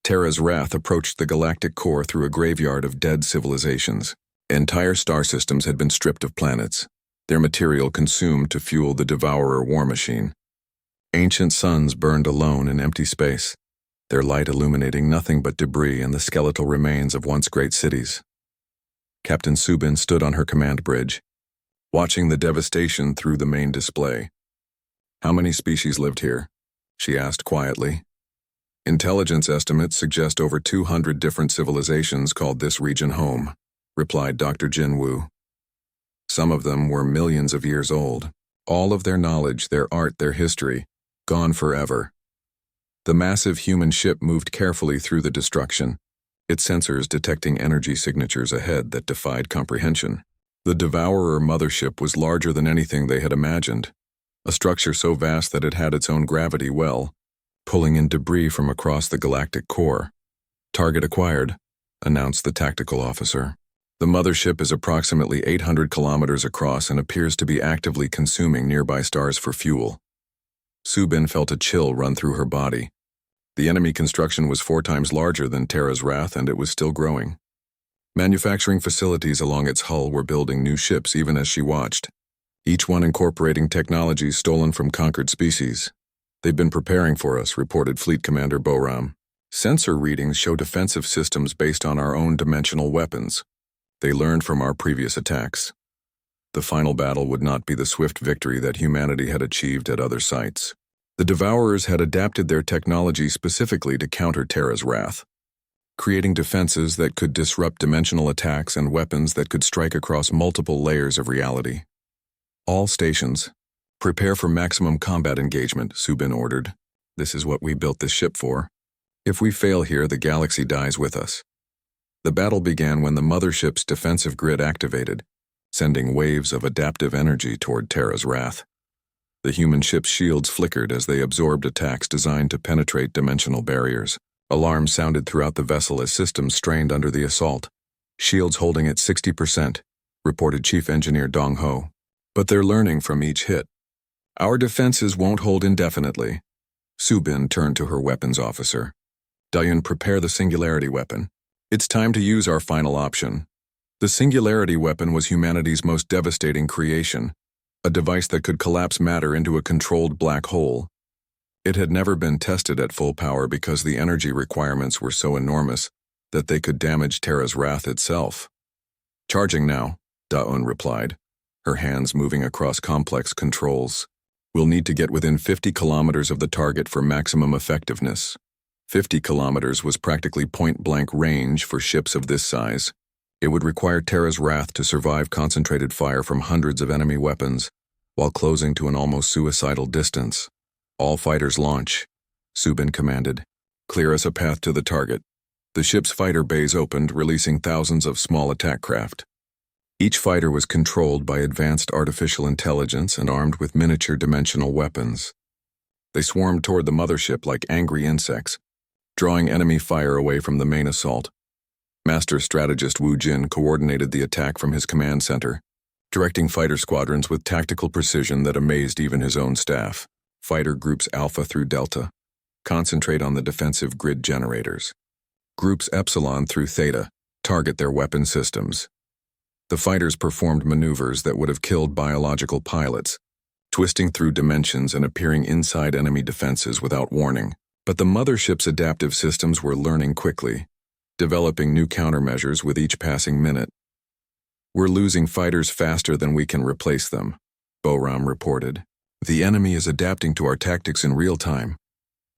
Terra's wrath approached the galactic core through a graveyard of dead civilizations. Entire star systems had been stripped of planets, their material consumed to fuel the Devourer war machine. Ancient suns burned alone in empty space, their light illuminating nothing but debris and the skeletal remains of once great cities. Captain Subin stood on her command bridge, watching the devastation through the main display. "How many species lived here?" she asked quietly. "Intelligence estimates suggest over 200 different civilizations called this region home," replied Dr. Jin Wu. "Some of them were millions of years old. All of their knowledge, their art, their history, gone forever." The massive human ship moved carefully through the destruction, its sensors detecting energy signatures ahead that defied comprehension. The Devourer mothership was larger than anything they had imagined, a structure so vast that it had its own gravity well, pulling in debris from across the galactic core. "Target acquired," announced the tactical officer. "The mothership is approximately 800 kilometers across and appears to be actively consuming nearby stars for fuel." Subin felt a chill run through her body. The enemy construction was 4 times larger than Terra's wrath, and it was still growing. Manufacturing facilities along its hull were building new ships even as she watched, each one incorporating technologies stolen from conquered species. "They've been preparing for us," reported Fleet Commander Boram. "Sensor readings show defensive systems based on our own dimensional weapons. They learned from our previous attacks." The final battle would not be the swift victory that humanity had achieved at other sites. The Devourers had adapted their technology specifically to counter Terra's wrath, creating defenses that could disrupt dimensional attacks and weapons that could strike across multiple layers of reality. "All stations, prepare for maximum combat engagement," Subin ordered. "This is what we built this ship for. If we fail here, the galaxy dies with us." The battle began when the mothership's defensive grid activated, sending waves of adaptive energy toward Terra's wrath. The human ship's shields flickered as they absorbed attacks designed to penetrate dimensional barriers. Alarms sounded throughout the vessel as systems strained under the assault. "Shields holding at 60%, reported Chief Engineer Dong Ho. "But they're learning from each hit. Our defenses won't hold indefinitely." Subin turned to her weapons officer. "Dayun, prepare the singularity weapon. It's time to use our final option." The singularity weapon was humanity's most devastating creation, a device that could collapse matter into a controlled black hole. It had never been tested at full power because the energy requirements were so enormous that they could damage Terra's wrath itself. "Charging now," Daun replied, her hands moving across complex controls. "We'll need to get within 50 kilometers of the target for maximum effectiveness." 50 kilometers was practically point-blank range for ships of this size. It would require Terra's wrath to survive concentrated fire from hundreds of enemy weapons, while closing to an almost suicidal distance. "All fighters launch," Subin commanded. "Clear us a path to the target." The ship's fighter bays opened, releasing thousands of small attack craft. Each fighter was controlled by advanced artificial intelligence and armed with miniature dimensional weapons. They swarmed toward the mothership like angry insects, drawing enemy fire away from the main assault. Master strategist Wu Jin coordinated the attack from his command center, directing fighter squadrons with tactical precision that amazed even his own staff. Fighter Groups Alpha through Delta concentrate on the defensive grid generators. Groups Epsilon through Theta target their weapon systems. The fighters performed maneuvers that would have killed biological pilots, twisting through dimensions and appearing inside enemy defenses without warning. But the mothership's adaptive systems were learning quickly, developing new countermeasures with each passing minute. "We're losing fighters faster than we can replace them," Boram reported. "The enemy is adapting to our tactics in real time."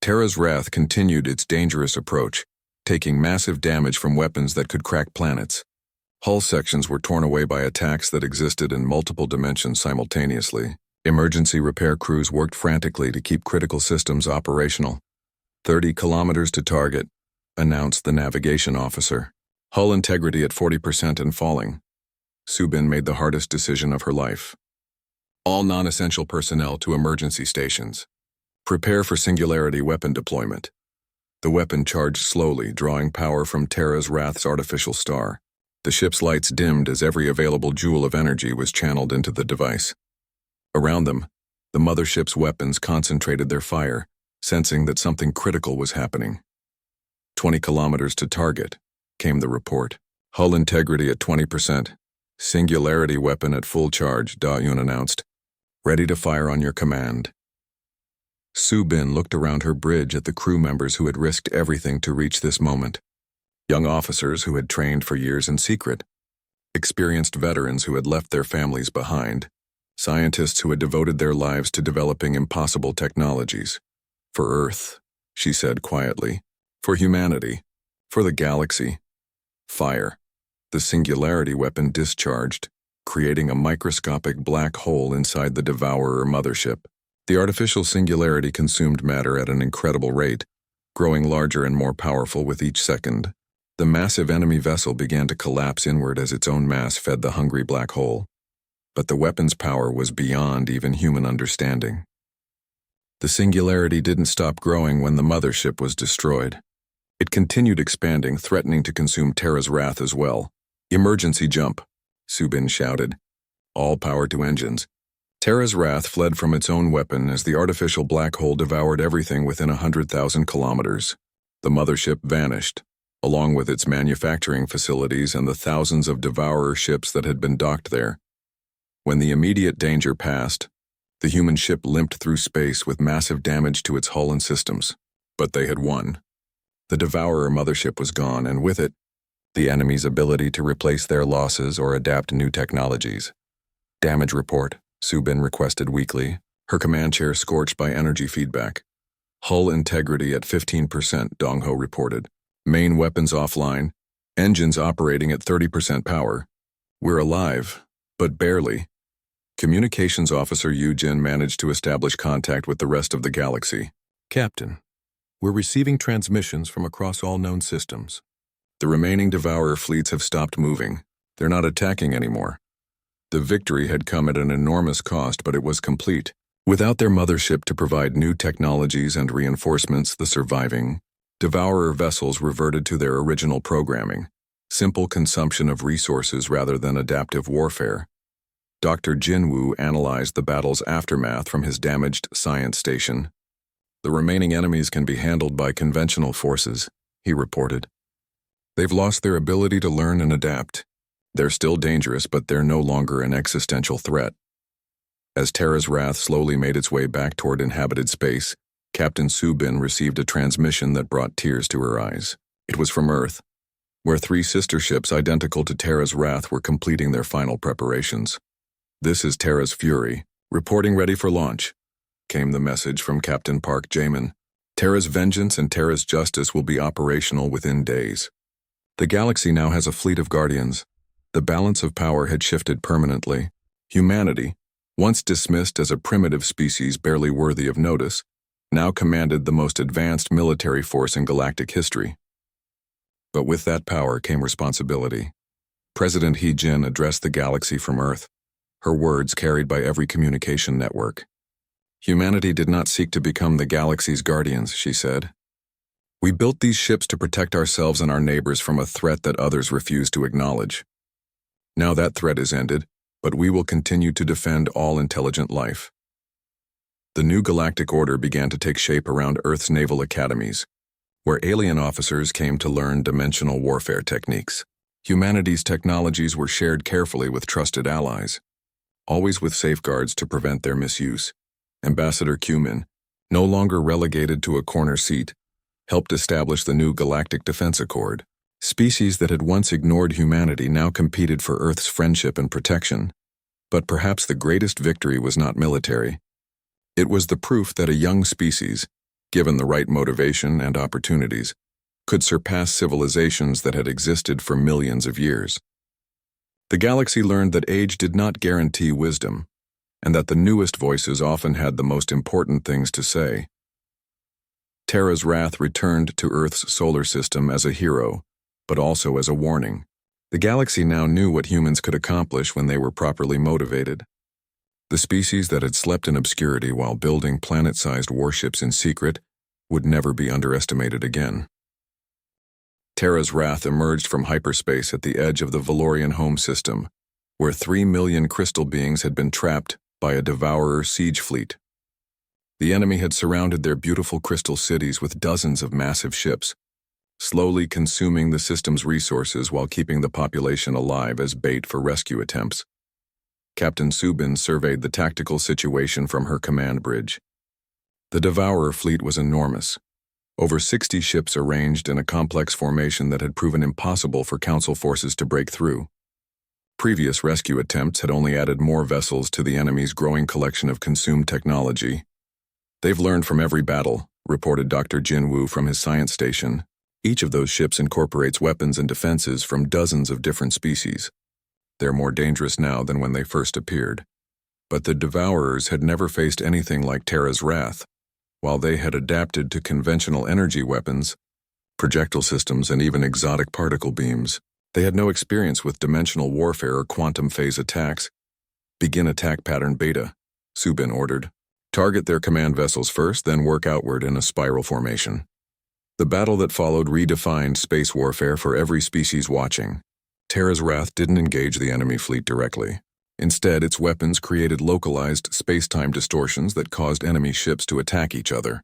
Terra's wrath continued its dangerous approach, taking massive damage from weapons that could crack planets. Hull sections were torn away by attacks that existed in multiple dimensions simultaneously. Emergency repair crews worked frantically to keep critical systems operational. 30 kilometers to target," announced the navigation officer. "Hull integrity at 40% and falling." Subin made the hardest decision of her life. "All non-essential personnel to emergency stations. Prepare for singularity weapon deployment." The weapon charged slowly, drawing power from Terra's wrath's artificial star. The ship's lights dimmed as every available joule of energy was channeled into the device. Around them, the mothership's weapons concentrated their fire, sensing that something critical was happening. 20 kilometers to target, came the report. Hull integrity at 20%. Singularity weapon at full charge, Da-Yun announced. Ready to fire on your command. Su-bin looked around her bridge at the crew members who had risked everything to reach this moment. Young officers who had trained for years in secret. Experienced veterans who had left their families behind. Scientists who had devoted their lives to developing impossible technologies. For Earth, she said quietly. For humanity. For the galaxy. Fire. The singularity weapon discharged, creating a microscopic black hole inside the Devourer mothership. The artificial singularity consumed matter at an incredible rate, growing larger and more powerful with each second. The massive enemy vessel began to collapse inward as its own mass fed the hungry black hole. But the weapon's power was beyond even human understanding. The singularity didn't stop growing when the mothership was destroyed. It continued expanding, threatening to consume Terra's wrath as well. Emergency jump, Su-bin shouted. All power to engines. Terra's wrath fled from its own weapon as the artificial black hole devoured everything within 100,000 kilometers. The mothership vanished, along with its manufacturing facilities and the thousands of Devourer ships that had been docked there. When the immediate danger passed, the human ship limped through space with massive damage to its hull and systems. But they had won. The Devourer mothership was gone, and with it, the enemy's ability to replace their losses or adapt new technologies. Damage report, Su-bin requested weakly, her command chair scorched by energy feedback. Hull integrity at 15%, Dong-Ho reported. Main weapons offline, engines operating at 30% power. We're alive, but barely. Communications officer Yu-Jin managed to establish contact with the rest of the galaxy. Captain, we're receiving transmissions from across all known systems. The remaining Devourer fleets have stopped moving. They're not attacking anymore. The victory had come at an enormous cost, but it was complete. Without their mothership to provide new technologies and reinforcements, the surviving Devourer vessels reverted to their original programming. Simple consumption of resources rather than adaptive warfare. Dr. Jinwoo analyzed the battle's aftermath from his damaged science station. The remaining enemies can be handled by conventional forces, he reported. They've lost their ability to learn and adapt. They're still dangerous, but they're no longer an existential threat. As Terra's wrath slowly made its way back toward inhabited space, Captain Su-bin received a transmission that brought tears to her eyes. It was from Earth, where 3 sister ships identical to Terra's wrath were completing their final preparations. This is Terra's Fury, reporting ready for launch, came the message from Captain Park Jamin. Terra's Vengeance and Terra's Justice will be operational within days. The galaxy now has a fleet of guardians. The balance of power had shifted permanently. Humanity, once dismissed as a primitive species barely worthy of notice, now commanded the most advanced military force in galactic history. But with that power came responsibility. President He-jin addressed the galaxy from Earth, her words carried by every communication network. Humanity did not seek to become the galaxy's guardians, she said. We built these ships to protect ourselves and our neighbors from a threat that others refuse to acknowledge. Now that threat is ended, but we will continue to defend all intelligent life. The new galactic order began to take shape around Earth's naval academies, where alien officers came to learn dimensional warfare techniques. Humanity's technologies were shared carefully with trusted allies, always with safeguards to prevent their misuse. Ambassador Cumin, no longer relegated to a corner seat, helped establish the new Galactic Defense Accord. Species that had once ignored humanity now competed for Earth's friendship and protection. But perhaps the greatest victory was not military. It was the proof that a young species, given the right motivation and opportunities, could surpass civilizations that had existed for millions of years. The galaxy learned that age did not guarantee wisdom, and that the newest voices often had the most important things to say. Terra's wrath returned to Earth's solar system as a hero, but also as a warning. The galaxy now knew what humans could accomplish when they were properly motivated. The species that had slept in obscurity while building planet-sized warships in secret would never be underestimated again. Terra's wrath emerged from hyperspace at the edge of the Valorian home system, where 3 million crystal beings had been trapped by a Devourer siege fleet. The enemy had surrounded their beautiful crystal cities with dozens of massive ships, slowly consuming the system's resources while keeping the population alive as bait for rescue attempts. Captain Subin surveyed the tactical situation from her command bridge. The Devourer fleet was enormous. Over 60 ships arranged in a complex formation that had proven impossible for Council forces to break through. Previous rescue attempts had only added more vessels to the enemy's growing collection of consumed technology. "They've learned from every battle," reported Dr. Jin Woo from his science station. "Each of those ships incorporates weapons and defenses from dozens of different species. They're more dangerous now than when they first appeared." But the Devourers had never faced anything like Terra's Wrath. While they had adapted to conventional energy weapons, projectile systems, and even exotic particle beams, they had no experience with dimensional warfare or quantum phase attacks. "Begin attack pattern beta," Subin ordered. "Target their command vessels first, then work outward in a spiral formation." The battle that followed redefined space warfare for every species watching. Terra's Wrath didn't engage the enemy fleet directly. Instead, its weapons created localized space-time distortions that caused enemy ships to attack each other.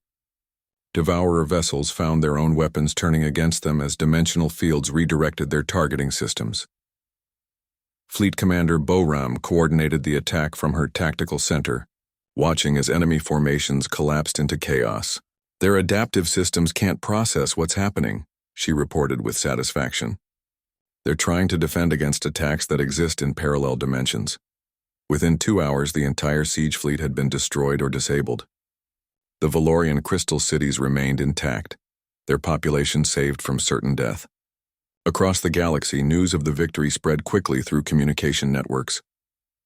Devourer vessels found their own weapons turning against them as dimensional fields redirected their targeting systems. Fleet Commander Boram coordinated the attack from her tactical center, watching as enemy formations collapsed into chaos. "Their adaptive systems can't process what's happening," she reported with satisfaction. "They're trying to defend against attacks that exist in parallel dimensions." Within 2 hours, the entire siege fleet had been destroyed or disabled. The Valorian crystal cities remained intact, their population saved from certain death. Across the galaxy, news of the victory spread quickly through communication networks.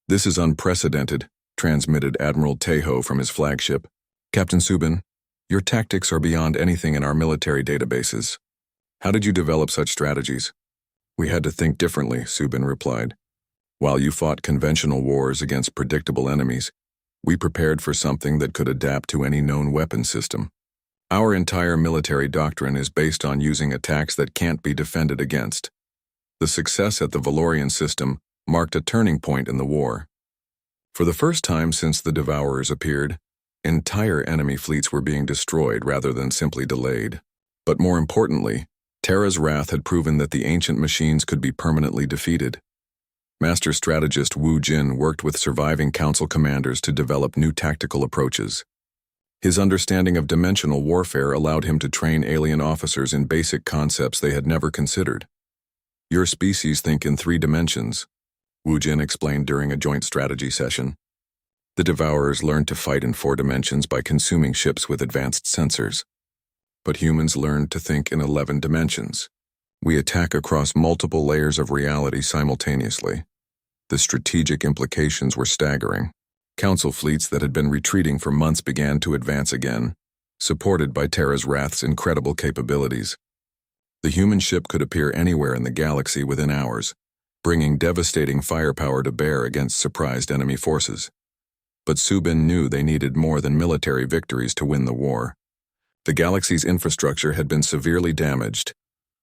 "This is unprecedented," transmitted Admiral Tejo from his flagship. "Captain Subin, your tactics are beyond anything in our military databases. How did you develop such strategies?" "We had to think differently," Subin replied. "While you fought conventional wars against predictable enemies, we prepared for something that could adapt to any known weapon system. Our entire military doctrine is based on using attacks that can't be defended against." The success at the Valorian system marked a turning point in the war. For the first time since the Devourers appeared, entire enemy fleets were being destroyed rather than simply delayed. But more importantly, Terra's Wrath had proven that the ancient machines could be permanently defeated. Master strategist Wu Jin worked with surviving Council commanders to develop new tactical approaches. His understanding of dimensional warfare allowed him to train alien officers in basic concepts they had never considered. "Your species think in 3 dimensions," Wu Jin explained during a joint strategy session. "The Devourers learned to fight in 4 dimensions by consuming ships with advanced sensors. But humans learned to think in 11 dimensions. We attack across multiple layers of reality simultaneously." The strategic implications were staggering. Council fleets that had been retreating for months began to advance again, supported by Terra's Wrath's incredible capabilities. The human ship could appear anywhere in the galaxy within hours, bringing devastating firepower to bear against surprised enemy forces. But Subin knew they needed more than military victories to win the war. The galaxy's infrastructure had been severely damaged,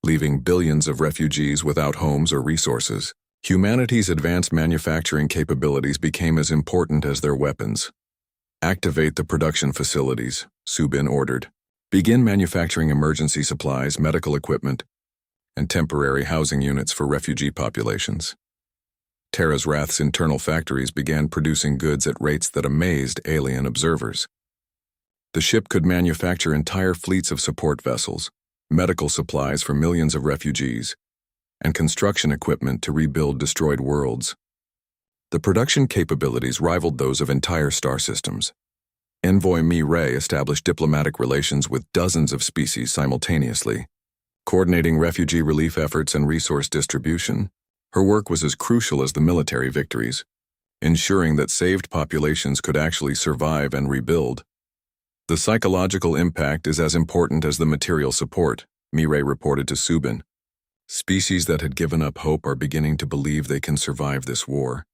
leaving billions of refugees without homes or resources. Humanity's advanced manufacturing capabilities became as important as their weapons. "Activate the production facilities," Subin ordered. "Begin manufacturing emergency supplies, medical equipment, and temporary housing units for refugee populations." Terra's Wrath's internal factories began producing goods at rates that amazed alien observers. The ship could manufacture entire fleets of support vessels, medical supplies for millions of refugees, and construction equipment to rebuild destroyed worlds. The production capabilities rivaled those of entire star systems. Envoy Mi Ray established diplomatic relations with dozens of species simultaneously, coordinating refugee relief efforts and resource distribution. Her work was as crucial as the military victories, ensuring that saved populations could actually survive and rebuild. "The psychological impact is as important as the material support," Mi Ray reported to Subin. "Species that had given up hope are beginning to believe they can survive this war.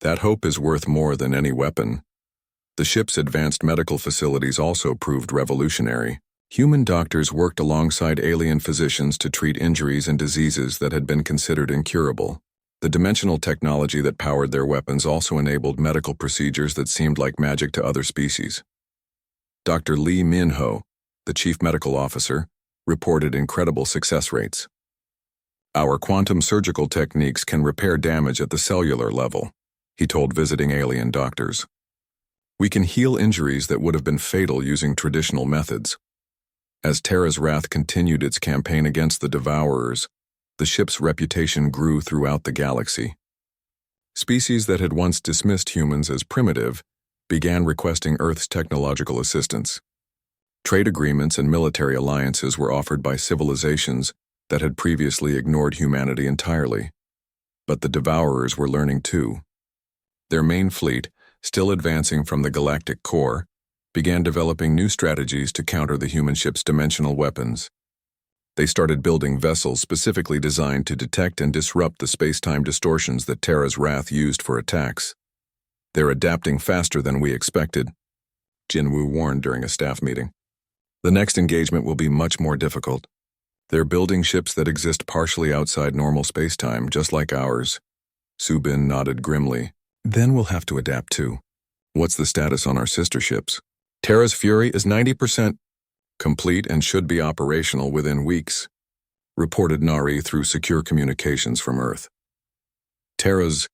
That hope is worth more than any weapon." The ship's advanced medical facilities also proved revolutionary. Human doctors worked alongside alien physicians to treat injuries and diseases that had been considered incurable. The dimensional technology that powered their weapons also enabled medical procedures that seemed like magic to other species. Dr. Lee Min-ho, the chief medical officer, reported incredible success rates. Our quantum surgical techniques can repair damage at the cellular level, he told visiting alien doctors. We can heal injuries that would have been fatal using traditional methods. As Terra's Wrath continued its campaign against the Devourers, the ship's reputation grew throughout the galaxy. Species that had once dismissed humans as primitive began requesting Earth's technological assistance. Trade agreements and military alliances were offered by civilizations that had previously ignored humanity entirely. But the Devourers were learning too. Their main fleet, still advancing from the galactic core, began developing new strategies to counter the human ship's dimensional weapons. They started building vessels specifically designed to detect and disrupt the space-time distortions that Terra's Wrath used for attacks. They're adapting faster than we expected, Jinwoo warned during a staff meeting. The next engagement will be much more difficult. They're building ships that exist partially outside normal space-time, just like ours. Subin nodded grimly. Then we'll have to adapt too. What's the status on our sister ships? Terra's Fury is 90% complete and should be operational within weeks, reported Nari through secure communications from Earth. Terra's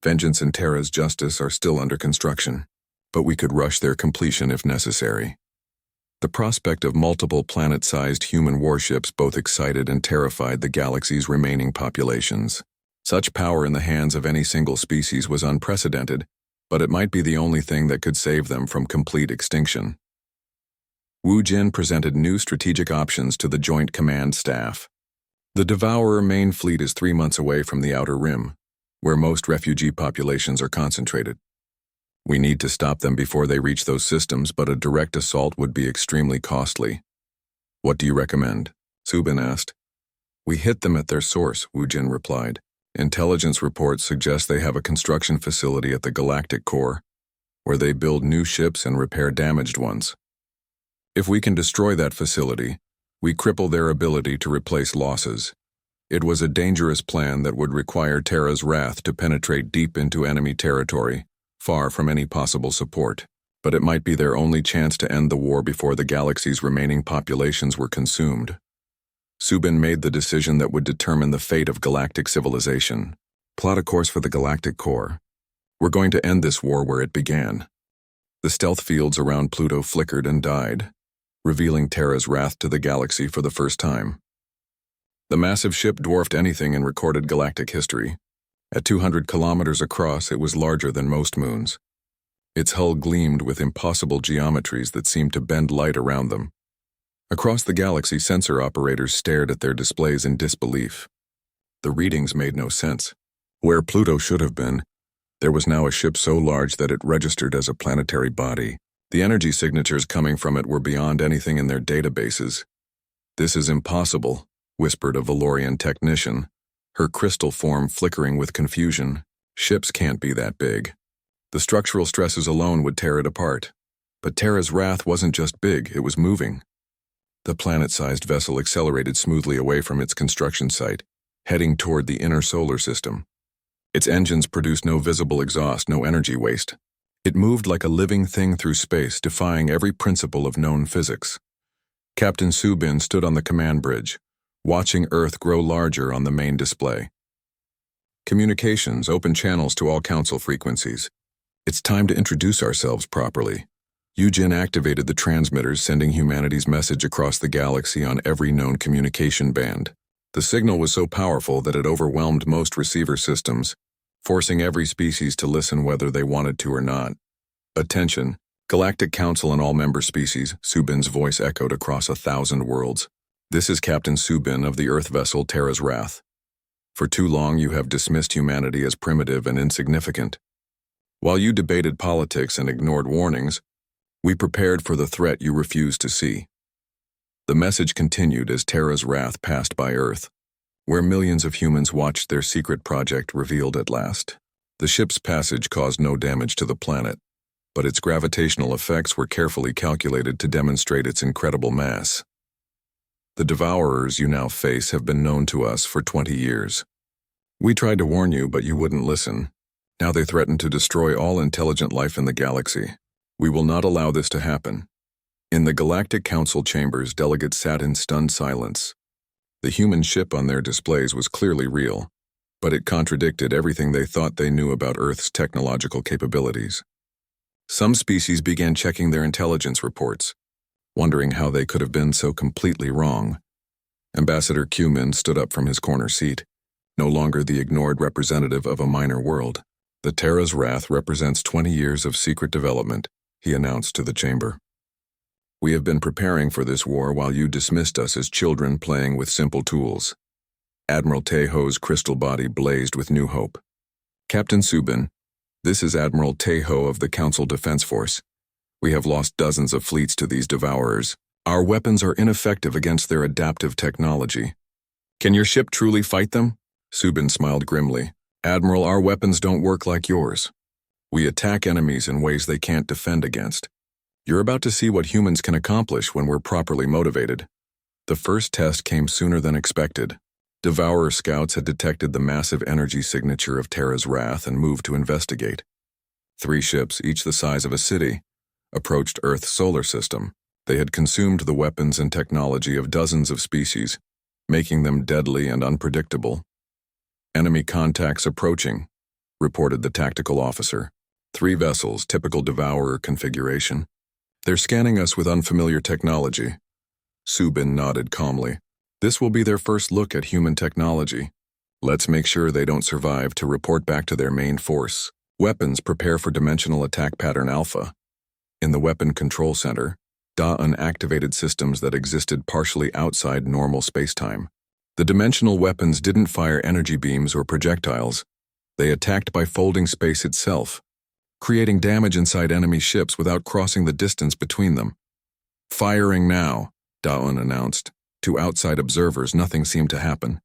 Vengeance and Terra's Justice are still under construction, but we could rush their completion if necessary. The prospect of multiple planet-sized human warships both excited and terrified the galaxy's remaining populations. Such power in the hands of any single species was unprecedented, but it might be the only thing that could save them from complete extinction. Wu Jin presented new strategic options to the Joint Command Staff. The Devourer main fleet is 3 months away from the Outer Rim, where most refugee populations are concentrated. We need to stop them before they reach those systems, but a direct assault would be extremely costly. What do you recommend? Subin asked. We hit them at their source, Wu Jin replied. Intelligence reports suggest they have a construction facility at the galactic core, where they build new ships and repair damaged ones. If we can destroy that facility, we cripple their ability to replace losses. It was a dangerous plan that would require Terra's Wrath to penetrate deep into enemy territory, far from any possible support, but it might be their only chance to end the war before the galaxy's remaining populations were consumed. Subin made the decision that would determine the fate of galactic civilization. Plot a course for the galactic core. We're going to end this war where it began. The stealth fields around Pluto flickered and died, revealing Terra's Wrath to the galaxy for the first time. The massive ship dwarfed anything in recorded galactic history. At 200 kilometers across, it was larger than most moons. Its hull gleamed with impossible geometries that seemed to bend light around them. Across the galaxy, sensor operators stared at their displays in disbelief. The readings made no sense. Where Pluto should have been, there was now a ship so large that it registered as a planetary body. The energy signatures coming from it were beyond anything in their databases. This is impossible, whispered a Valorian technician, her crystal form flickering with confusion. Ships can't be that big. The structural stresses alone would tear it apart. But Terra's Wrath wasn't just big, it was moving. The planet-sized vessel accelerated smoothly away from its construction site, heading toward the inner solar system. Its engines produced no visible exhaust, no energy waste. It moved like a living thing through space, defying every principle of known physics. Captain Subin stood on the command bridge, watching Earth grow larger on the main display. Communications, open channels to all council frequencies. It's time to introduce ourselves properly. Yujin activated the transmitters, sending humanity's message across the galaxy on every known communication band. The signal was so powerful that it overwhelmed most receiver systems, forcing every species to listen whether they wanted to or not. Attention, Galactic Council and all member species, Subin's voice echoed across 1,000 worlds. This is Captain Subin of the Earth vessel Terra's Wrath. For too long you have dismissed humanity as primitive and insignificant. While you debated politics and ignored warnings, we prepared for the threat you refused to see. The message continued as Terra's Wrath passed by Earth, where millions of humans watched their secret project revealed at last. The ship's passage caused no damage to the planet, but its gravitational effects were carefully calculated to demonstrate its incredible mass. The Devourers you now face have been known to us for 20 years. We tried to warn you, but you wouldn't listen. Now they threaten to destroy all intelligent life in the galaxy. We will not allow this to happen. In the Galactic Council chambers, delegates sat in stunned silence. The human ship on their displays was clearly real, but it contradicted everything they thought they knew about Earth's technological capabilities. Some species began checking their intelligence reports, wondering how they could have been so completely wrong. Ambassador Cumin stood up from his corner seat, no longer the ignored representative of a minor world. The Terra's wrath represents 20 years of secret development, he announced to the chamber. We have been preparing for this war while you dismissed us as children playing with simple tools. Admiral Tejo's crystal body blazed with new hope. Captain Subin, this is Admiral Tejo of the Council Defense Force. We have lost dozens of fleets to these devourers. Our weapons are ineffective against their adaptive technology. Can your ship truly fight them? Subin smiled grimly. Admiral, our weapons don't work like yours. We attack enemies in ways they can't defend against. You're about to see what humans can accomplish when we're properly motivated. The first test came sooner than expected. Devourer scouts had detected the massive energy signature of Terra's wrath and moved to investigate. 3 ships, each the size of a city, approached Earth's solar system. They had consumed the weapons and technology of dozens of species, making them deadly and unpredictable. Enemy contacts approaching, reported the tactical officer. 3 vessels, typical Devourer configuration. They're scanning us with unfamiliar technology. Subin nodded calmly. This will be their first look at human technology. Let's make sure they don't survive to report back to their main force. Weapons prepare for Dimensional Attack Pattern Alpha. In the Weapon Control Center, Da'an activated systems that existed partially outside normal spacetime. The dimensional weapons didn't fire energy beams or projectiles. They attacked by folding space itself, creating damage inside enemy ships without crossing the distance between them. Firing now, Da'an announced. To outside observers, nothing seemed to happen.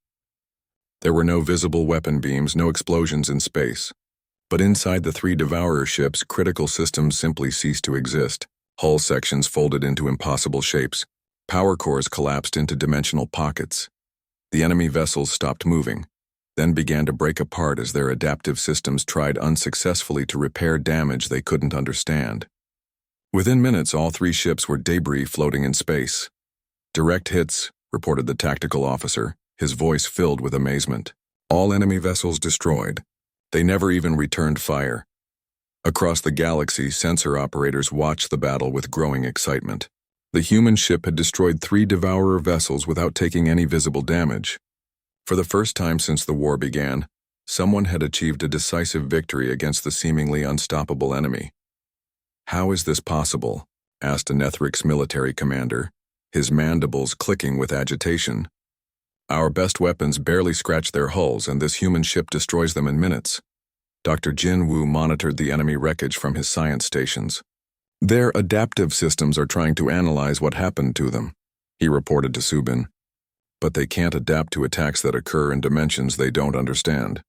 There were no visible weapon beams, no explosions in space. But inside the 3 Devourer ships, critical systems simply ceased to exist. Hull sections folded into impossible shapes. Power cores collapsed into dimensional pockets. The enemy vessels stopped moving, then began to break apart as their adaptive systems tried unsuccessfully to repair damage they couldn't understand. Within minutes, all 3 ships were debris floating in space. Direct hits, reported the tactical officer, his voice filled with amazement. All enemy vessels destroyed. They never even returned fire. Across the galaxy, sensor operators watched the battle with growing excitement. The human ship had destroyed 3 Devourer vessels without taking any visible damage. For the first time since the war began, someone had achieved a decisive victory against the seemingly unstoppable enemy. How is this possible? Asked a Nethrix military commander, his mandibles clicking with agitation. Our best weapons barely scratch their hulls, and this human ship destroys them in minutes. Dr. Jin Wu monitored the enemy wreckage from his science stations. Their adaptive systems are trying to analyze what happened to them, he reported to Subin. But they can't adapt to attacks that occur in dimensions they don't understand.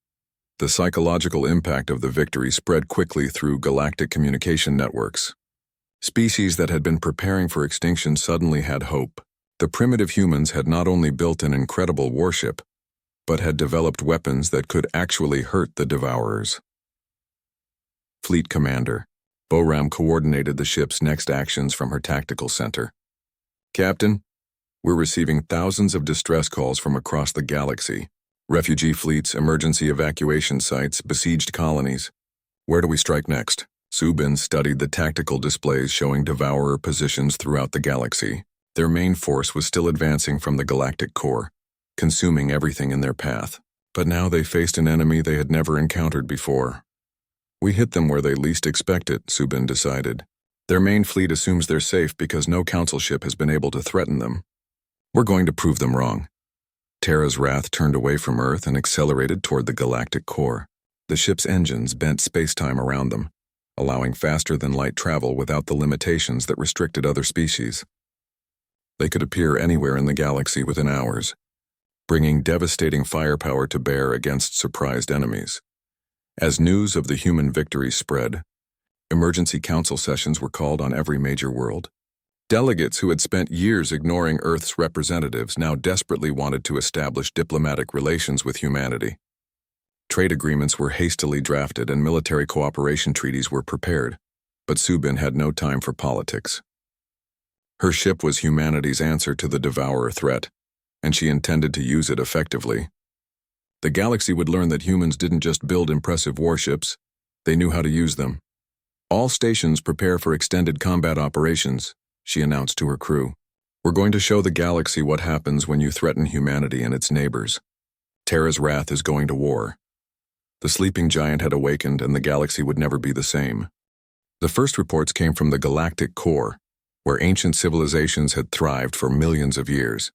The psychological impact of the victory spread quickly through galactic communication networks. Species that had been preparing for extinction suddenly had hope. The primitive humans had not only built an incredible warship, but had developed weapons that could actually hurt the Devourers. Fleet Commander Boram coordinated the ship's next actions from her tactical center. Captain, we're receiving thousands of distress calls from across the galaxy. Refugee fleets, emergency evacuation sites, besieged colonies. Where do we strike next? Subin studied the tactical displays showing Devourer positions throughout the galaxy. Their main force was still advancing from the galactic core, consuming everything in their path. But now they faced an enemy they had never encountered before. We hit them where they least expect it, Subin decided. Their main fleet assumes they're safe because no council ship has been able to threaten them. We're going to prove them wrong. Terra's wrath turned away from Earth and accelerated toward the galactic core. The ship's engines bent space-time around them, allowing faster-than-light travel without the limitations that restricted other species. They could appear anywhere in the galaxy within hours, bringing devastating firepower to bear against surprised enemies. As news of the human victory spread, emergency council sessions were called on every major world. Delegates who had spent years ignoring Earth's representatives now desperately wanted to establish diplomatic relations with humanity. Trade agreements were hastily drafted and military cooperation treaties were prepared, but Subin had no time for politics. Her ship was humanity's answer to the Devourer threat, and she intended to use it effectively. The galaxy would learn that humans didn't just build impressive warships, they knew how to use them. "All stations prepare for extended combat operations," she announced to her crew. "We're going to show the galaxy what happens when you threaten humanity and its neighbors. Terra's wrath is going to war." The sleeping giant had awakened, and the galaxy would never be the same. The first reports came from the galactic core, where ancient civilizations had thrived for millions of years.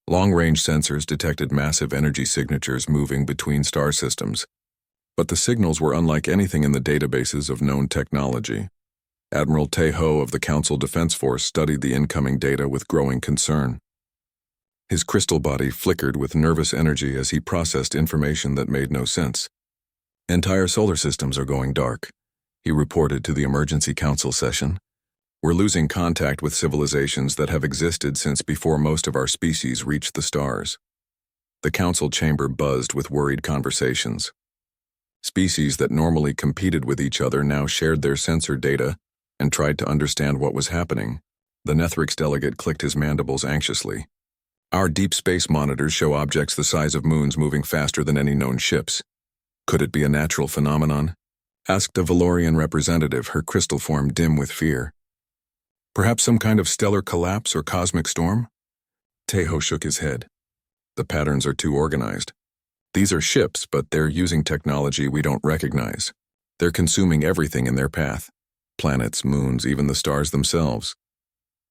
Long-range sensors detected massive energy signatures moving between star systems, but the signals were unlike anything in the databases of known technology. Admiral Tejo of the Council Defense Force studied the incoming data with growing concern. His crystal body flickered with nervous energy as he processed information that made no sense. "Entire solar systems are going dark," he reported to the emergency council session. "We're losing contact with civilizations that have existed since before most of our species reached the stars." The council chamber buzzed with worried conversations. Species that normally competed with each other now shared their sensor data and tried to understand what was happening. The Nethrix delegate clicked his mandibles anxiously. "Our deep space monitors show objects the size of moons moving faster than any known ships. Could it be a natural phenomenon?" asked a Valorian representative, her crystal form dim with fear. "Perhaps some kind of stellar collapse or cosmic storm?" Tejo shook his head. "The patterns are too organized. These are ships, but they're using technology we don't recognize. They're consuming everything in their path. Planets, moons, even the stars themselves."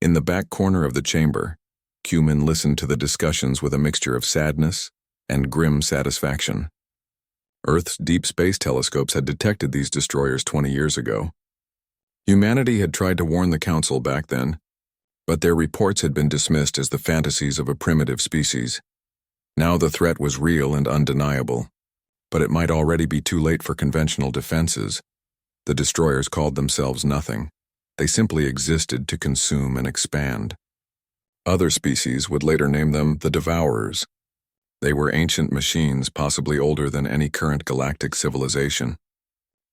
In the back corner of the chamber, Cumin listened to the discussions with a mixture of sadness and grim satisfaction. Earth's deep space telescopes had detected these destroyers 20 years ago. Humanity had tried to warn the Council back then, but their reports had been dismissed as the fantasies of a primitive species. Now the threat was real and undeniable, but it might already be too late for conventional defenses. The destroyers called themselves nothing. They simply existed to consume and expand. Other species would later name them the Devourers. They were ancient machines, possibly older than any current galactic civilization.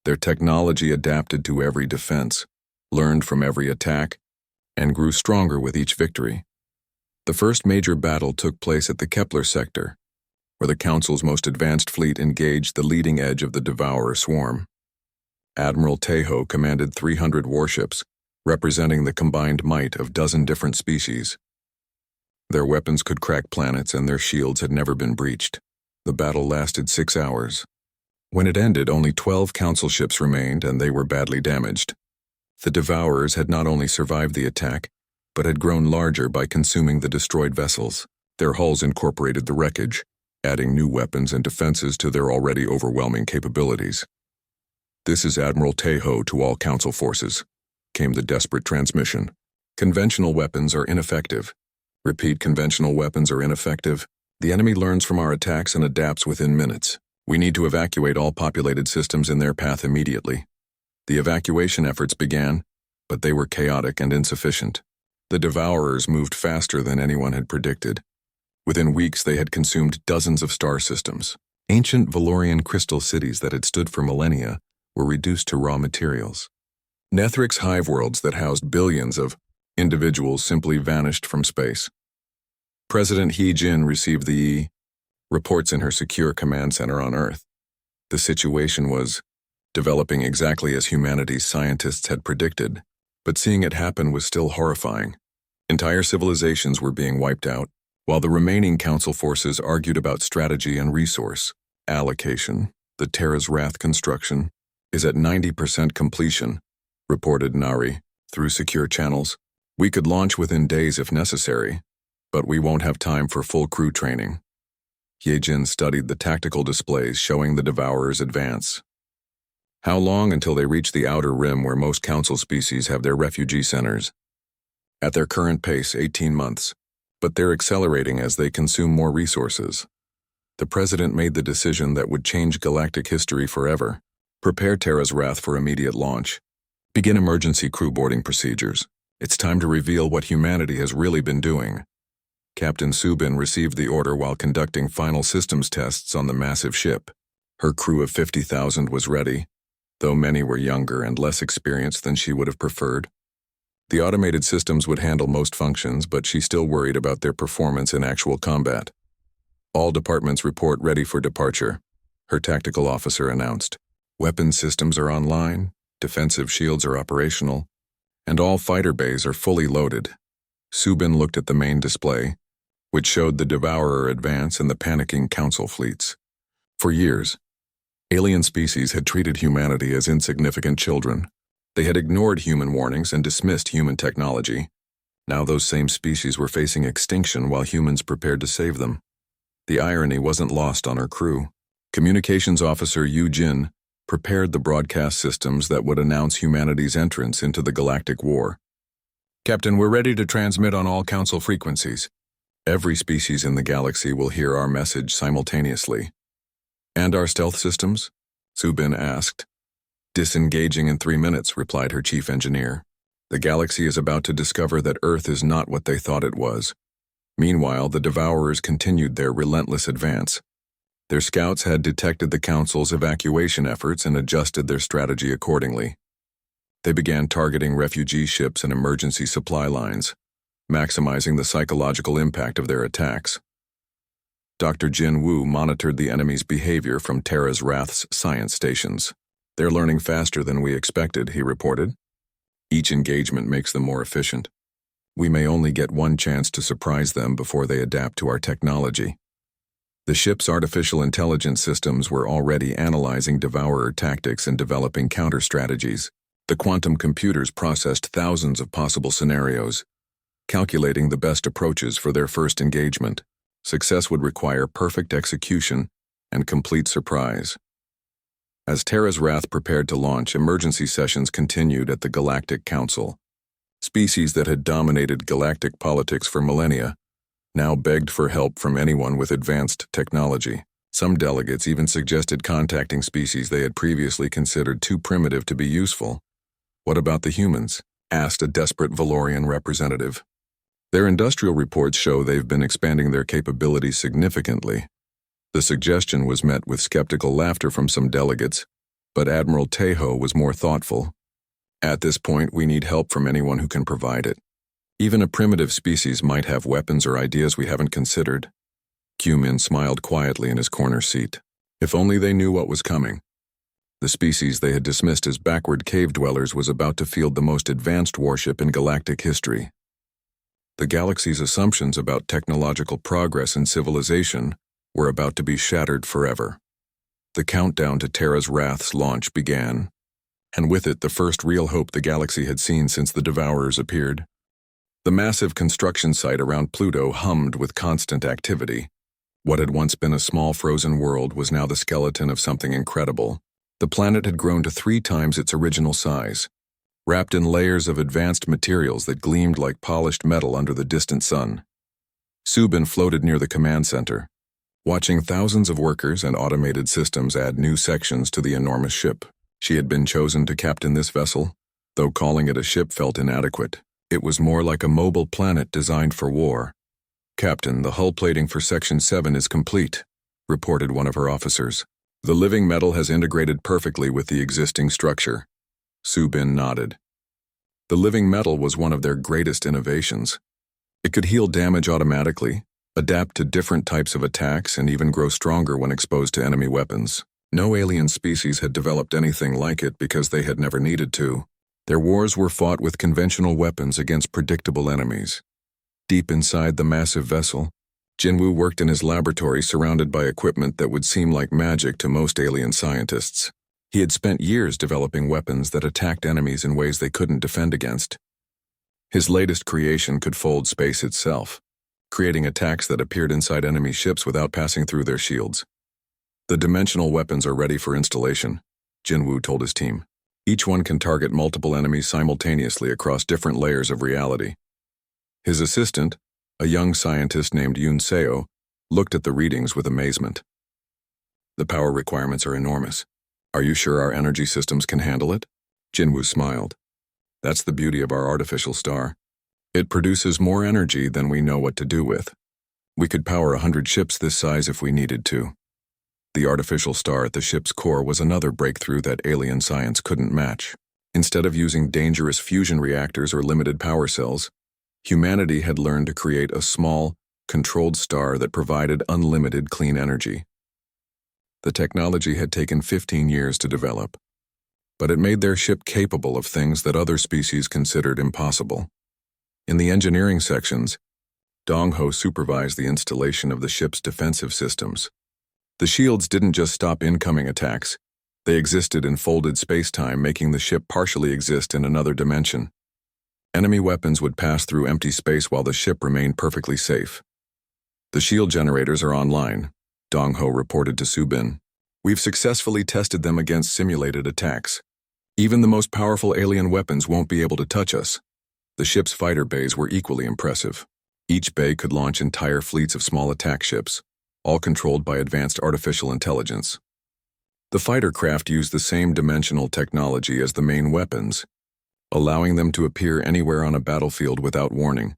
Their technology adapted to every defense, learned from every attack, and grew stronger with each victory. The first major battle took place at the Kepler sector, where the Council's most advanced fleet engaged the leading edge of the Devourer swarm. Admiral Tejo commanded 300 warships, representing the combined might of 12 different species. Their weapons could crack planets, and their shields had never been breached. The battle lasted 6 hours. When it ended, only 12 Council ships remained, and they were badly damaged. The Devourers had not only survived the attack, but had grown larger by consuming the destroyed vessels. Their hulls incorporated the wreckage, adding new weapons and defenses to their already overwhelming capabilities. "This is Admiral Tejo to all Council forces," came the desperate transmission. "Conventional weapons are ineffective. Repeat, conventional weapons are ineffective. The enemy learns from our attacks and adapts within minutes. We need to evacuate all populated systems in their path immediately." The evacuation efforts began, but they were chaotic and insufficient. The Devourers moved faster than anyone had predicted. Within weeks, they had consumed dozens of star systems. Ancient Valorian crystal cities that had stood for millennia were reduced to raw materials. Nethrix hive worlds that housed billions of individuals simply vanished from space. President He Jin received the reports in her secure command center on Earth. The situation was developing exactly as humanity's scientists had predicted, but seeing it happen was still horrifying. Entire civilizations were being wiped out, while the remaining Council forces argued about strategy and resource allocation. "The Terra's Wrath construction is at 90% completion," reported Nari through secure channels. "We could launch within days if necessary, but we won't have time for full crew training." Yejin studied the tactical displays showing the Devourers advance. "How long until they reach the outer rim where most Council species have their refugee centers?" "At their current pace, 18 months, but they're accelerating as they consume more resources." The President made the decision that would change galactic history forever. "Prepare Terra's Wrath for immediate launch. Begin emergency crew boarding procedures. It's time to reveal what humanity has really been doing." Captain Subin received the order while conducting final systems tests on the massive ship. Her crew of 50,000 was ready, though many were younger and less experienced than she would have preferred. The automated systems would handle most functions, but she still worried about their performance in actual combat. All departments report ready for departure, her tactical officer announced. Weapon systems are online, defensive shields are operational, and all fighter bays are fully loaded. Subin looked at the main display, which showed the Devourer advance and the panicking Council fleets. For years, alien species had treated humanity as insignificant children. They had ignored human warnings and dismissed human technology. Now those same species were facing extinction while humans prepared to save them. The irony wasn't lost on her crew. Communications Officer Yu Jin prepared the broadcast systems that would announce humanity's entrance into the Galactic War. Captain, we're ready to transmit on all Council frequencies. Every species in the galaxy will hear our message simultaneously. And our stealth systems? Subin asked. Disengaging in 3 minutes, replied her chief engineer. The galaxy is about to discover that Earth is not what they thought it was. Meanwhile, the Devourers continued their relentless advance. Their scouts had detected the Council's evacuation efforts and adjusted their strategy accordingly. They began targeting refugee ships and emergency supply lines, maximizing the psychological impact of their attacks. Dr. Jin Wu monitored the enemy's behavior from Terra's Wrath's science stations. They're learning faster than we expected, he reported. Each engagement makes them more efficient. We may only get one chance to surprise them before they adapt to our technology. The ship's artificial intelligence systems were already analyzing Devourer tactics and developing counter-strategies. The quantum computers processed thousands of possible scenarios, calculating the best approaches for their first engagement. Success would require perfect execution and complete surprise. As Terra's Wrath prepared to launch, emergency sessions continued at the Galactic Council. Species that had dominated galactic politics for millennia now begged for help from anyone with advanced technology. Some delegates even suggested contacting species they had previously considered too primitive to be useful. What about the humans? Asked a desperate Valorian representative. Their industrial reports show they've been expanding their capabilities significantly. The suggestion was met with skeptical laughter from some delegates, but Admiral Tejo was more thoughtful. At this point, we need help from anyone who can provide it. Even a primitive species might have weapons or ideas we haven't considered. Q-Min smiled quietly in his corner seat. If only they knew what was coming. The species they had dismissed as backward cave dwellers was about to field the most advanced warship in galactic history. The galaxy's assumptions about technological progress and civilization were about to be shattered forever. The countdown to Terra's Wrath's launch began, and with it the first real hope the galaxy had seen since the Devourers appeared. The massive construction site around Pluto hummed with constant activity. What had once been a small frozen world was now the skeleton of something incredible. The planet had grown to 3 times its original size, wrapped in layers of advanced materials that gleamed like polished metal under the distant sun. Subin floated near the command center, watching thousands of workers and automated systems add new sections to the enormous ship. She had been chosen to captain this vessel, though calling it a ship felt inadequate. It was more like a mobile planet designed for war. Captain, the hull plating for Section 7 is complete, reported one of her officers. The living metal has integrated perfectly with the existing structure. Subin nodded. The living metal was one of their greatest innovations. It could heal damage automatically, adapt to different types of attacks, and even grow stronger when exposed to enemy weapons. No alien species had developed anything like it because they had never needed to. Their wars were fought with conventional weapons against predictable enemies. Deep inside the massive vessel, Jinwoo worked in his laboratory surrounded by equipment that would seem like magic to most alien scientists. He had spent years developing weapons that attacked enemies in ways they couldn't defend against. His latest creation could fold space itself, creating attacks that appeared inside enemy ships without passing through their shields. The dimensional weapons are ready for installation, Jinwoo told his team. Each one can target multiple enemies simultaneously across different layers of reality. His assistant, a young scientist named Yoon Seo, looked at the readings with amazement. The power requirements are enormous. Are you sure our energy systems can handle it? Jinwoo smiled. That's the beauty of our artificial star. It produces more energy than we know what to do with. We could power 100 ships this size if we needed to. The artificial star at the ship's core was another breakthrough that alien science couldn't match. Instead of using dangerous fusion reactors or limited power cells, humanity had learned to create a small, controlled star that provided unlimited clean energy. The technology had taken 15 years to develop, but it made their ship capable of things that other species considered impossible. In the engineering sections, Dong Ho supervised the installation of the ship's defensive systems. The shields didn't just stop incoming attacks, they existed in folded space-time, making the ship partially exist in another dimension. Enemy weapons would pass through empty space while the ship remained perfectly safe. The shield generators are online, Dong Ho reported to Subin. We've successfully tested them against simulated attacks. Even the most powerful alien weapons won't be able to touch us. The ship's fighter bays were equally impressive. Each bay could launch entire fleets of small attack ships, all controlled by advanced artificial intelligence. The fighter craft used the same dimensional technology as the main weapons, allowing them to appear anywhere on a battlefield without warning.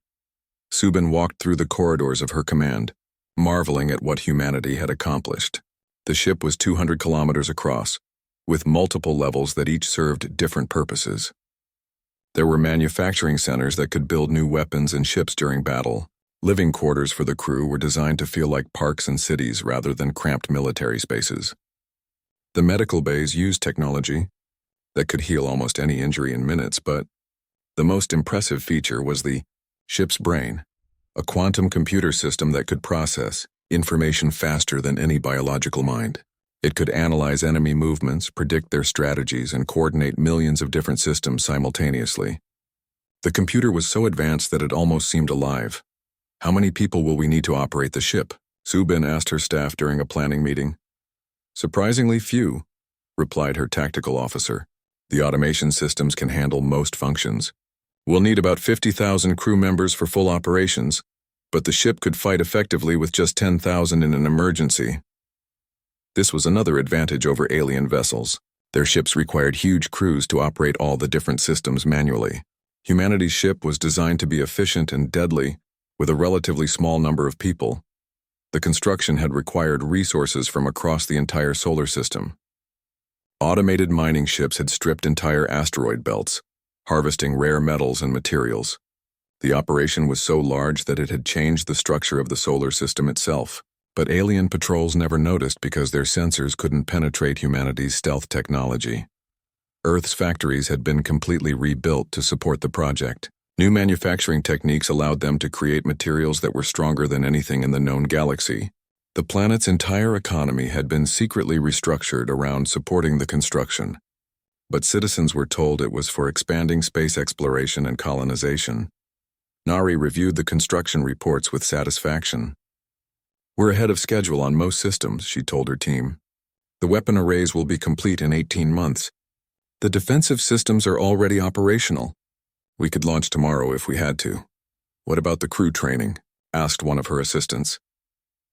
Subin walked through the corridors of her command, marveling at what humanity had accomplished. The ship was 200 kilometers across, with multiple levels that each served different purposes. There were manufacturing centers that could build new weapons and ships during battle. Living quarters for the crew were designed to feel like parks and cities rather than cramped military spaces. The medical bays used technology that could heal almost any injury in minutes, but the most impressive feature was the ship's brain, a quantum computer system that could process information faster than any biological mind. It could analyze enemy movements, predict their strategies, and coordinate millions of different systems simultaneously. The computer was so advanced that it almost seemed alive. How many people will we need to operate the ship? Subin asked her staff during a planning meeting. Surprisingly few, replied her tactical officer. The automation systems can handle most functions. We'll need about 50,000 crew members for full operations, but the ship could fight effectively with just 10,000 in an emergency. This was another advantage over alien vessels. Their ships required huge crews to operate all the different systems manually. Humanity's ship was designed to be efficient and deadly, with a relatively small number of people. The construction had required resources from across the entire solar system. Automated mining ships had stripped entire asteroid belts, harvesting rare metals and materials. The operation was so large that it had changed the structure of the solar system itself, but alien patrols never noticed because their sensors couldn't penetrate humanity's stealth technology. Earth's factories had been completely rebuilt to support the project. New manufacturing techniques allowed them to create materials that were stronger than anything in the known galaxy. The planet's entire economy had been secretly restructured around supporting the construction, but citizens were told it was for expanding space exploration and colonization. Nari reviewed the construction reports with satisfaction. We're ahead of schedule on most systems, she told her team. The weapon arrays will be complete in 18 months. The defensive systems are already operational. We could launch tomorrow if we had to. What about the crew training? Asked one of her assistants.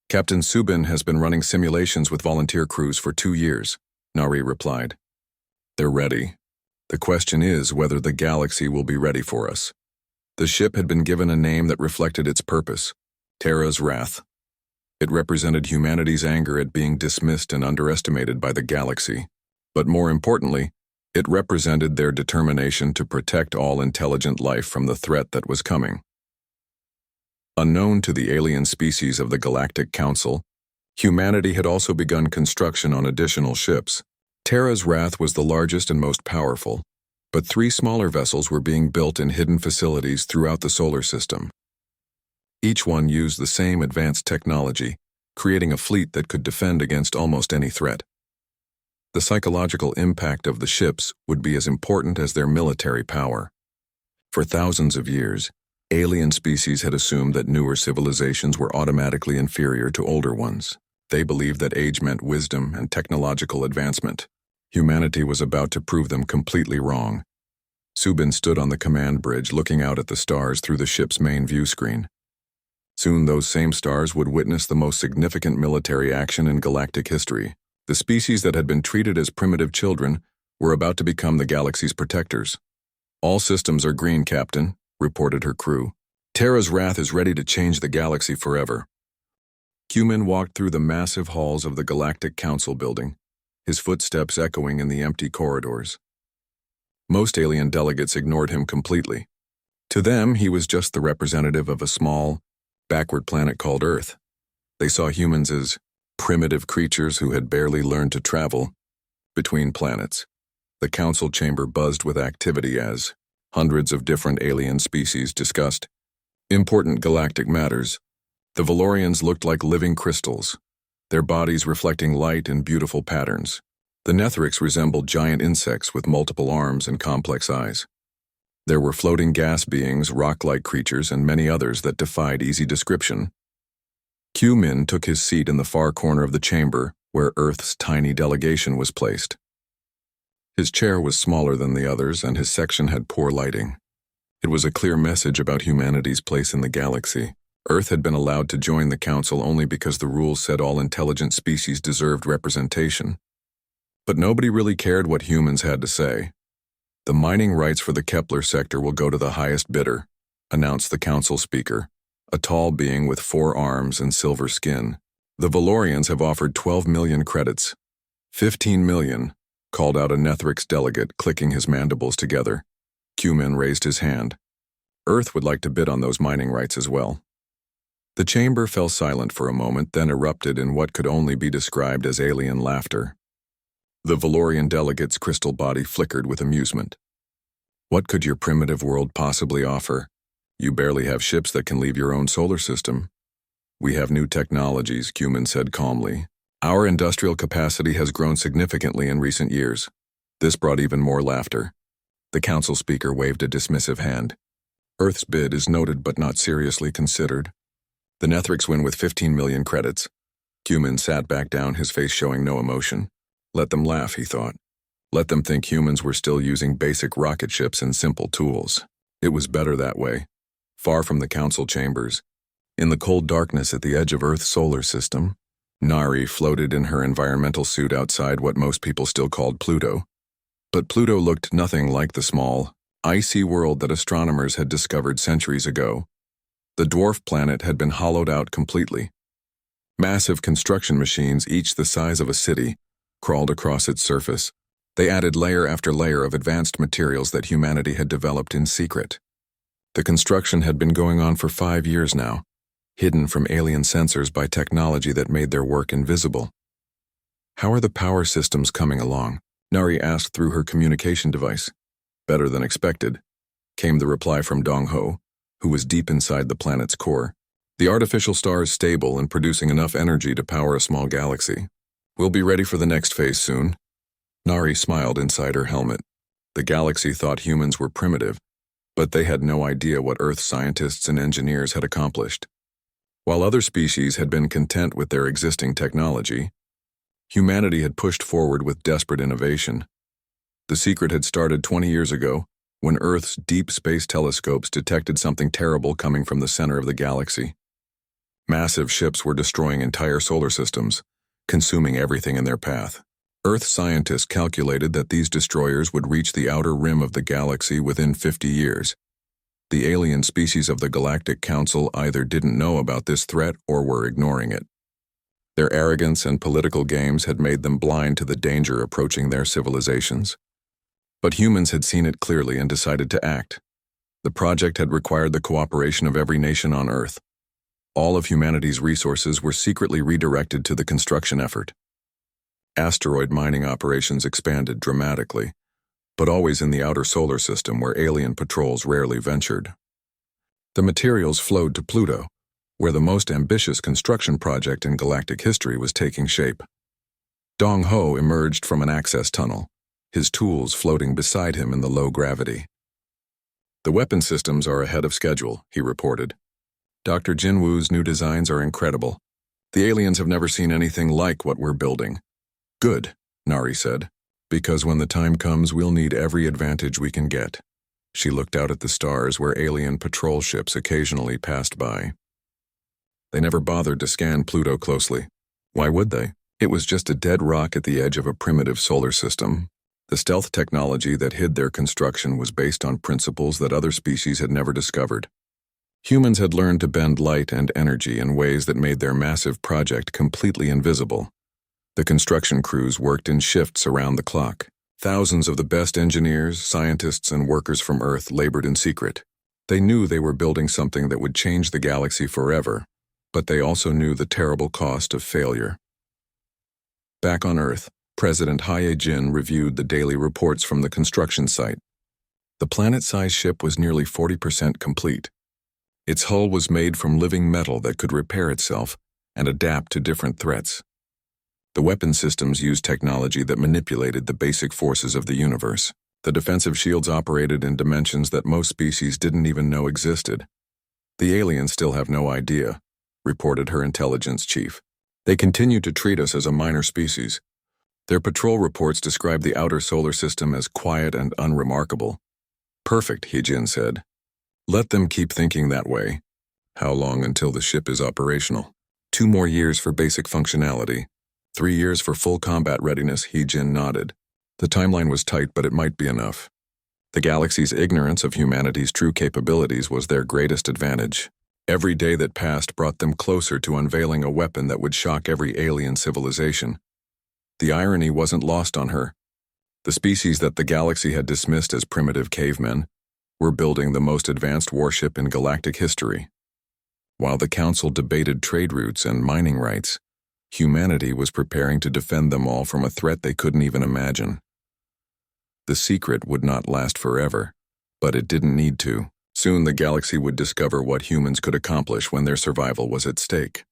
Captain Subin has been running simulations with volunteer crews for 2 years, Nari replied. They're ready. The question is whether the galaxy will be ready for us. The ship had been given a name that reflected its purpose, Terra's Wrath. It represented humanity's anger at being dismissed and underestimated by the galaxy. But more importantly, it represented their determination to protect all intelligent life from the threat that was coming. Unknown to the alien species of the Galactic Council, humanity had also begun construction on additional ships. Terra's Wrath was the largest and most powerful, but 3 smaller vessels were being built in hidden facilities throughout the solar system. Each one used the same advanced technology, creating a fleet that could defend against almost any threat. The psychological impact of the ships would be as important as their military power. For thousands of years, alien species had assumed that newer civilizations were automatically inferior to older ones. They believed that age meant wisdom and technological advancement. Humanity was about to prove them completely wrong. Subin stood on the command bridge looking out at the stars through the ship's main view screen. Soon those same stars would witness the most significant military action in galactic history. The species that had been treated as primitive children were about to become the galaxy's protectors. All systems are green, Captain, reported her crew. Terra's Wrath is ready to change the galaxy forever. Cumin walked through the massive halls of the Galactic Council building, his footsteps echoing in the empty corridors. Most alien delegates ignored him completely. To them, he was just the representative of a small, backward planet called Earth. They saw humans as primitive creatures who had barely learned to travel between planets. The council chamber buzzed with activity as hundreds of different alien species discussed important galactic matters. The Valorians looked like living crystals, their bodies reflecting light in beautiful patterns. The Nethrix resembled giant insects with multiple arms and complex eyes. There were floating gas beings, rock-like creatures, and many others that defied easy description. Q-Min took his seat in the far corner of the chamber, where Earth's tiny delegation was placed. His chair was smaller than the others, and his section had poor lighting. It was a clear message about humanity's place in the galaxy. Earth had been allowed to join the council only because the rules said all intelligent species deserved representation. But nobody really cared what humans had to say. The mining rights for the Kepler sector will go to the highest bidder, announced the council speaker, a tall being with 4 arms and silver skin. The Valorians have offered 12 million credits. 15 million, called out a Nethrix delegate, clicking his mandibles together. Q-Min raised his hand. Earth would like to bid on those mining rights as well. The chamber fell silent for a moment, then erupted in what could only be described as alien laughter. The Valorian delegate's crystal body flickered with amusement. What could your primitive world possibly offer? You barely have ships that can leave your own solar system. We have new technologies, Q-Min said calmly. Our industrial capacity has grown significantly in recent years. This brought even more laughter. The council speaker waved a dismissive hand. Earth's bid is noted but not seriously considered. The Nethrix win with 15 million credits. Q-Min sat back down, his face showing no emotion. Let them laugh, he thought. Let them think humans were still using basic rocket ships and simple tools. It was better that way. Far from the council chambers, in the cold darkness at the edge of Earth's solar system, Nari floated in her environmental suit outside what most people still called Pluto. But Pluto looked nothing like the small, icy world that astronomers had discovered centuries ago. The dwarf planet had been hollowed out completely. Massive construction machines, each the size of a city, crawled across its surface. They added layer after layer of advanced materials that humanity had developed in secret. The construction had been going on for 5 years now, hidden from alien sensors by technology that made their work invisible. How are the power systems coming along? Nari asked through her communication device. Better than expected, came the reply from Dong Ho, who was deep inside the planet's core. The artificial star is stable and producing enough energy to power a small galaxy. We'll be ready for the next phase soon. Nari smiled inside her helmet. The galaxy thought humans were primitive, but they had no idea what Earth scientists and engineers had accomplished. While other species had been content with their existing technology, humanity had pushed forward with desperate innovation. The secret had started 20 years ago, when Earth's deep space telescopes detected something terrible coming from the center of the galaxy. Massive ships were destroying entire solar systems, consuming everything in their path. Earth scientists calculated that these destroyers would reach the outer rim of the galaxy within 50 years. The alien species of the Galactic Council either didn't know about this threat or were ignoring it. Their arrogance and political games had made them blind to the danger approaching their civilizations. But humans had seen it clearly and decided to act. The project had required the cooperation of every nation on Earth. All of humanity's resources were secretly redirected to the construction effort. Asteroid mining operations expanded dramatically, but always in the outer solar system where alien patrols rarely ventured. The materials flowed to Pluto, where the most ambitious construction project in galactic history was taking shape. Dong Ho emerged from an access tunnel, his tools floating beside him in the low gravity. The weapon systems are ahead of schedule, he reported. Dr. Jinwoo's new designs are incredible. The aliens have never seen anything like what we're building. Good, Nari said, because when the time comes, we'll need every advantage we can get. She looked out at the stars where alien patrol ships occasionally passed by. They never bothered to scan Pluto closely. Why would they? It was just a dead rock at the edge of a primitive solar system. The stealth technology that hid their construction was based on principles that other species had never discovered. Humans had learned to bend light and energy in ways that made their massive project completely invisible. The construction crews worked in shifts around the clock, Thousands of the best engineers, scientists, and workers from Earth labored in secret. They knew they were building something that would change the galaxy forever, but they also knew the terrible cost of failure. Back on Earth, President Haye-Jin reviewed the daily reports from the construction site. The planet-sized ship was nearly 40% complete. Its hull was made from living metal that could repair itself and adapt to different threats. The weapon systems used technology that manipulated the basic forces of the universe. The defensive shields operated in dimensions that most species didn't even know existed. The aliens still have no idea, reported her intelligence chief. They continue to treat us as a minor species. Their patrol reports describe the outer solar system as quiet and unremarkable. Perfect, Haye-Jin said. Let them keep thinking that way. How long until the ship is operational? 2 more years for basic functionality. 3 years for full combat readiness, Haye-Jin nodded. The timeline was tight, but it might be enough. The galaxy's ignorance of humanity's true capabilities was their greatest advantage. Every day that passed brought them closer to unveiling a weapon that would shock every alien civilization. The irony wasn't lost on her. The species that the galaxy had dismissed as primitive cavemen were building the most advanced warship in galactic history. While the Council debated trade routes and mining rights, humanity was preparing to defend them all from a threat they couldn't even imagine. The secret would not last forever, but it didn't need to. Soon the galaxy would discover what humans could accomplish when their survival was at stake.